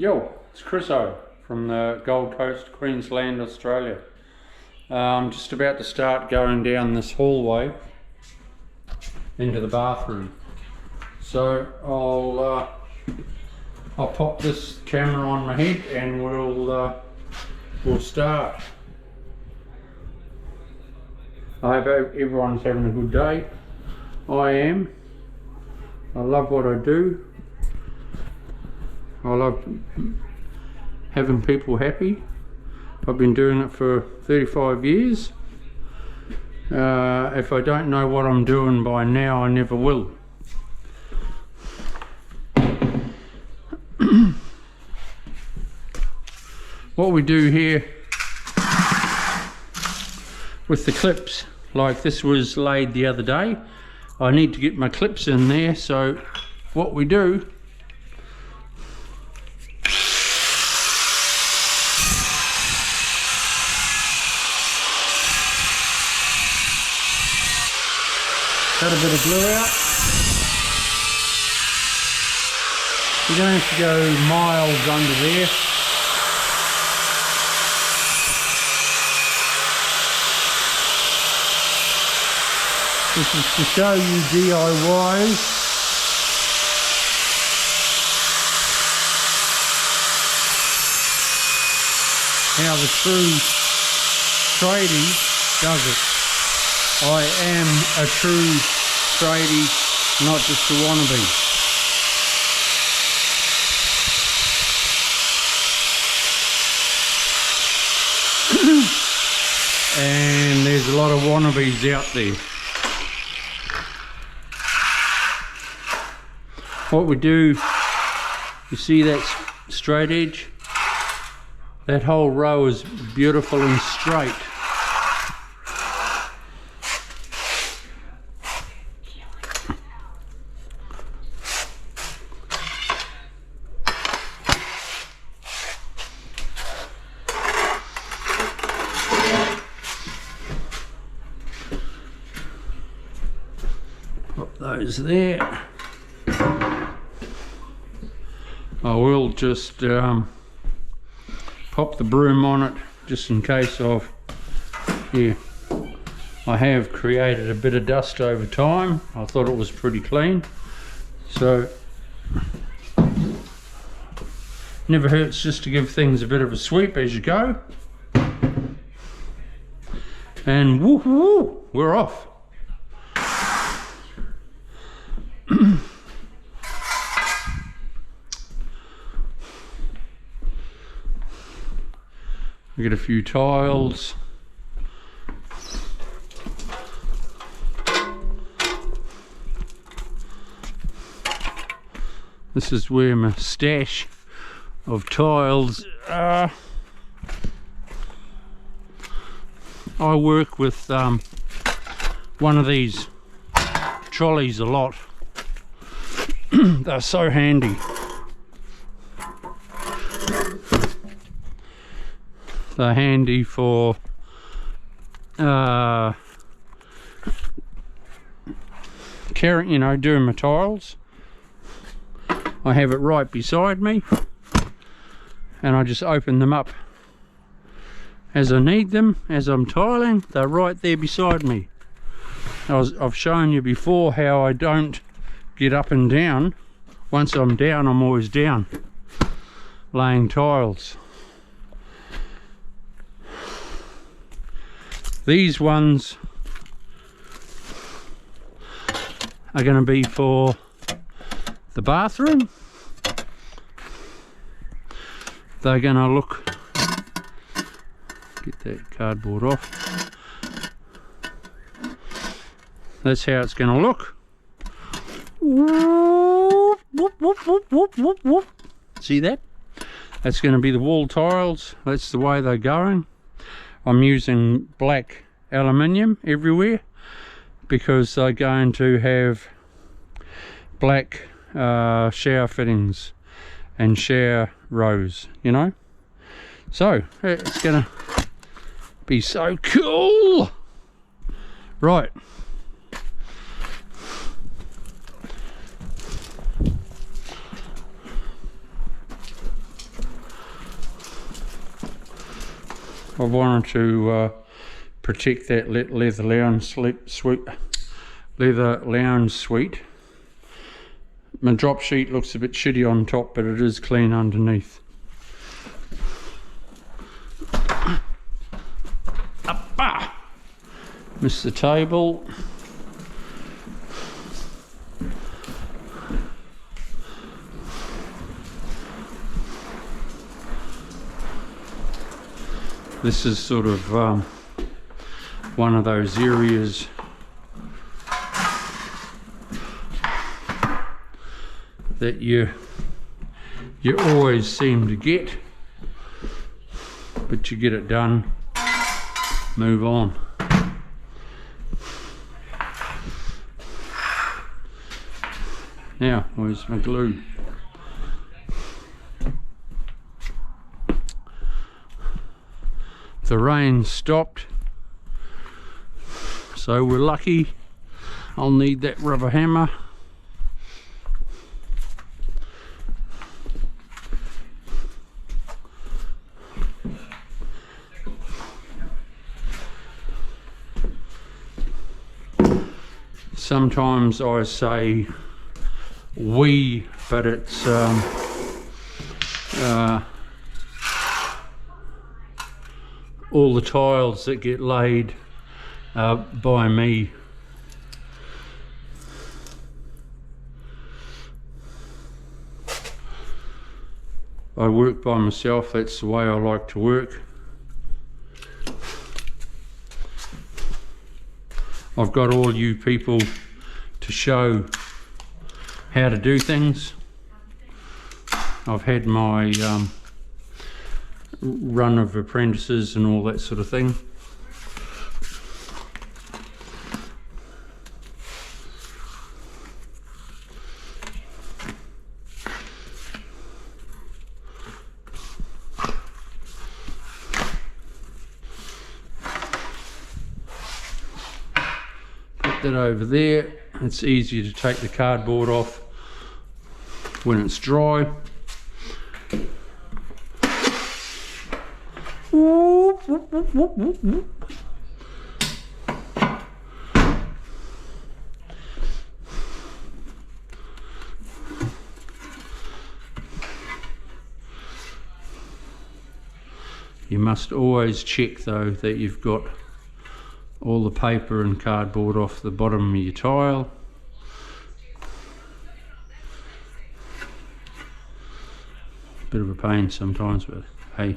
Yo, it's Chriso from the Gold Coast, Queensland, Australia. I'm just about to start going down this hallway into the bathroom. So I'll pop this camera on my head and we'll start. I hope everyone's having a good day. I am. I love what I do. I love having people happy. I've been doing it for 35 years. If I don't know what I'm doing by now, I never will. What we do here with the clips, like this was laid the other day, I need to get my clips in there, so what we do got a bit of glue out. You don't have to go miles under there. This is to show you DIYs how the true tradie does it. I am a true tradie, not just a wannabe. And there's a lot of wannabes out there. What we do, you see that straight edge? That whole row is beautiful and straight. Pop those there. I will just pop the broom on it just in case I have created a bit of dust over time. I thought it was pretty clean, so never hurts just to give things a bit of a sweep as you go. And woo, we're off. We get a few tiles. This is where my stash of tiles are. I work with one of these trolleys a lot. They're so handy. They're handy for carrying, you know, doing my tiles. I have it right beside me and I just open them up as I need them. As I'm tiling, they're right there beside me. I've shown you before how I don't get up and down. Once I'm down, I'm always down laying tiles. These ones are going to be for the bathroom. They're going to look, get that cardboard off. That's how it's going to look. Whoop, whoop, whoop, whoop, whoop, whoop, whoop. See that? That's going to be the wall tiles. That's the way they're going. I'm using black aluminium everywhere because they're going to have black shower fittings and shower rows, you know. So it's gonna be so cool. Right, I wanted to protect that leather lounge suite. My drop sheet looks a bit shitty on top, but it is clean underneath. Up, missed the table. This is sort of one of those areas that you always seem to get, but you get it done, move on. Now, where's my glue? The rain stopped, so we're lucky. I'll need that rubber hammer. Sometimes I say we, but it's all the tiles that get laid by me. I work by myself, that's the way I like to work. I've got all you people to show how to do things. I've had my run of apprentices and all that sort of thing. Put that over there. It's easier to take the cardboard off when it's dry. Whoop, whoop, whoop, whoop, whoop, whoop. You must always check though that you've got all the paper and cardboard off the bottom of your tile. Bit of a pain sometimes, but hey,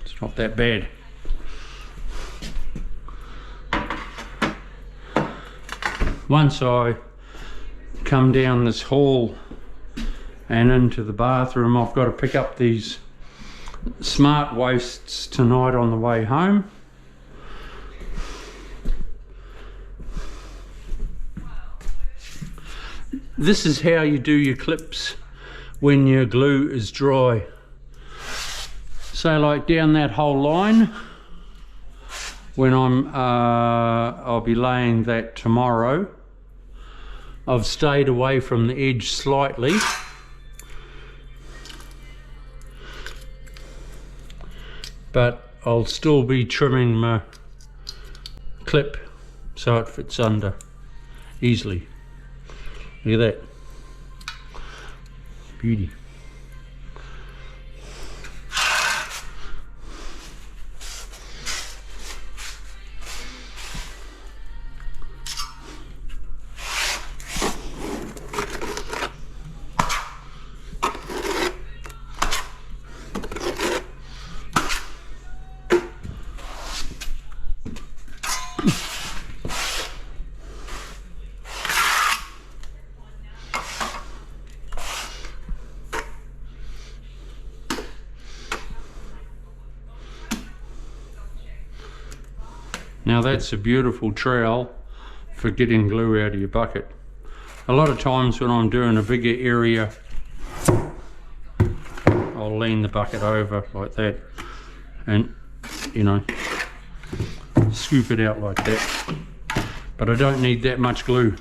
it's not that bad. Once I come down this hall and into the bathroom, I've got to pick up these smart wastes tonight on the way home. This is how you do your clips when your glue is dry. So like down that whole line, when I'll be laying that tomorrow, I've stayed away from the edge slightly, but I'll still be trimming my clip so it fits under easily. Look at that. Beauty. Now that's a beautiful trowel for getting glue out of your bucket. A lot of times when I'm doing a bigger area, I'll lean the bucket over like that and, you know, scoop it out like that. But I don't need that much glue.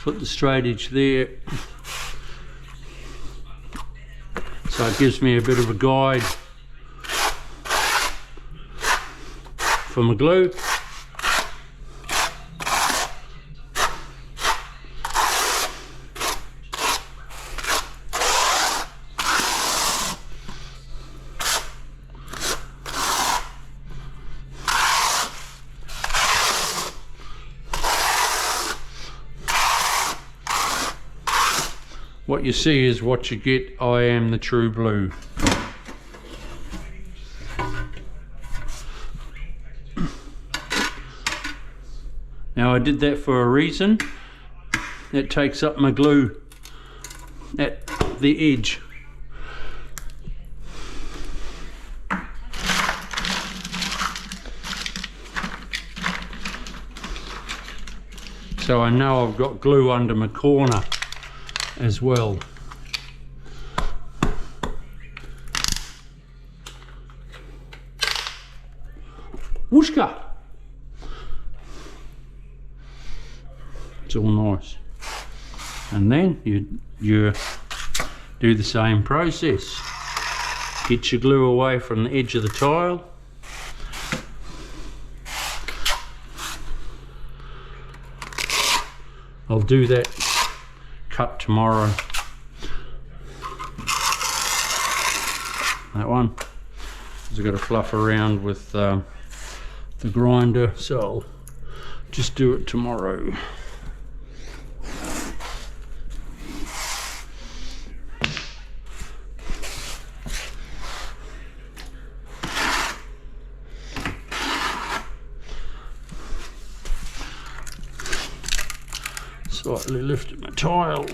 Put the straight edge there, so it gives me a bit of a guide for my glue. What you see is what you get. I am the true blue. Now I did that for a reason. It takes up my glue at the edge. So I know I've got glue under my corner as well. Whooshka! It's all nice. And then you do the same process. Get your glue away from the edge of the tile. I'll do that cut tomorrow. That one, because I've got to fluff around with the grinder, so I'll just do it tomorrow. Slightly lifted my tile.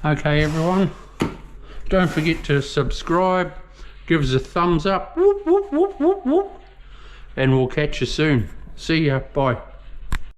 Okay everyone, don't forget to subscribe, give us a thumbs up, whoop, whoop, whoop, whoop, whoop, and we'll catch you soon. See ya, bye.